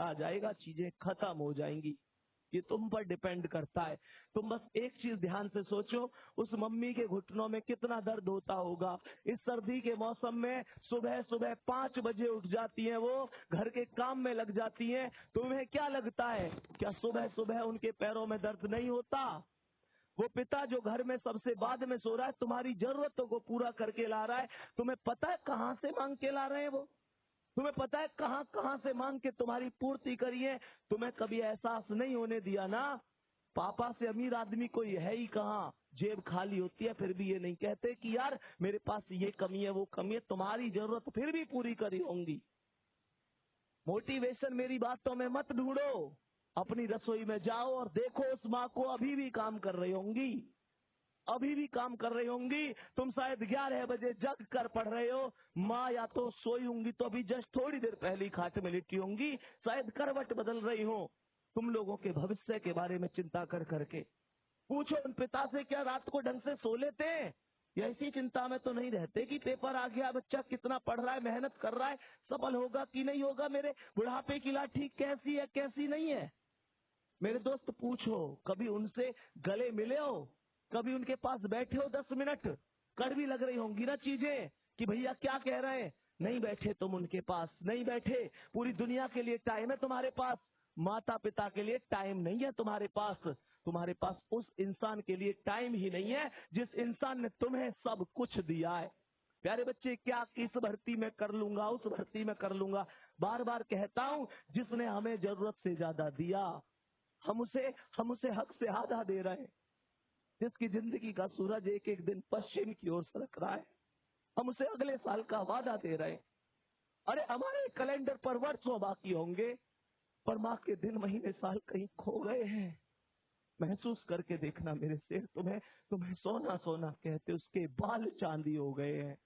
आ जाएगा, चीजें खत्म हो जाएंगी। ये तुम पर डिपेंड करता है। तुम बस एक चीज ध्यान से सोचो, उस मम्मी के घुटनों में कितना दर्द होता होगा। इस सर्दी के मौसम में सुबह सुबह 5 बजे उठ जाती हैं, वो घर के काम में लग जाती हैं। तुम्हें क्या लगता है, क्या सुबह सुबह उनके पैरों में दर्द नहीं होता? वो पिता जो घर में सबसे बाद में सो रहा है, तुम्हारी जरूरतों को पूरा करके ला रहा है, तुम्हें पता है कहाँ से मांग के ला रहे हैं वो? तुम्हें पता है कहाँ कहाँ से मांग के तुम्हारी पूर्ति करी है? तुम्हें कभी एहसास नहीं होने दिया ना, पापा से अमीर आदमी कोई है ही कहाँ, जेब खाली होती है फिर भी ये नहीं कहते कि यार मेरे पास ये कमी है वो कमी है। तुम्हारी जरूरत फिर भी पूरी करी होंगी। मोटिवेशन मेरी बातों में मत ढूंढो, अपनी रसोई में जाओ और देखो उस माँ को अभी भी काम कर रही होंगी, अभी भी काम कर रही होंगी। तुम शायद 11 बजे जग कर पढ़ रहे हो, माँ या तो सोई होंगी तो अभी जस्ट थोड़ी देर पहले खाट में लेटी होंगी, शायद करवट बदल रही हो तुम लोगों के भविष्य के बारे में चिंता कर करके। पूछो उन पिता से, क्या रात को ढंग से सो लेते हैं? या इसी चिंता में तो नहीं रहते कि पेपर आ गया, बच्चा कितना पढ़ रहा है, मेहनत कर रहा है, सफल होगा कि नहीं होगा, मेरे बुढ़ापे की लाठी कैसी है कैसी नहीं है। मेरे दोस्त पूछो, कभी उनसे गले मिले हो, कभी उनके पास बैठे हो 10 मिनट? कड़वी लग रही होंगी ना चीजें कि भैया क्या कह रहे हैं, नहीं बैठे तुम उनके पास, नहीं बैठे। पूरी दुनिया के लिए टाइम है तुम्हारे पास, माता पिता के लिए टाइम नहीं है तुम्हारे पास। तुम्हारे पास उस इंसान के लिए टाइम ही नहीं है जिस इंसान ने तुम्हें सब कुछ दिया है। प्यारे बच्चे, क्या इस भर्ती में कर लूंगा, उस भर्ती में कर लूंगा, बार बार कहता हूं, जिसने हमें जरूरत से ज्यादा दिया, हम उसे हक से आधा दे रहे हैं। जिसकी जिंदगी का सूरज एक एक दिन पश्चिम की ओर सरक रहा है, हम उसे अगले साल का वादा दे रहे हैं। अरे हमारे कैलेंडर पर वर्षों बाकी होंगे, पर माँ के दिन महीने साल कहीं खो गए हैं। महसूस करके देखना मेरे शेर, तुम्हें सोना सोना कहते उसके बाल चांदी हो गए हैं।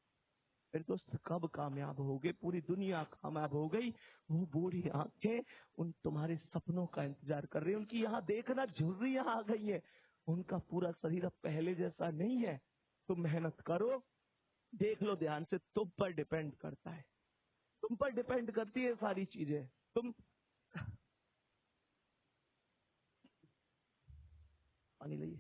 फिर दोस्त कब कामयाब होगे? पूरी दुनिया कामयाब हो गई, वो बूढ़ी आंखें उन तुम्हारे सपनों का इंतजार कर रही है। उनकी यहाँ देखना झुर्रियां आ गई है, उनका पूरा शरीर अब पहले जैसा नहीं है। तुम मेहनत करो, देख लो ध्यान से, तुम पर डिपेंड करता है, तुम पर डिपेंड करती है सारी चीजें। तुम पानी लाइए।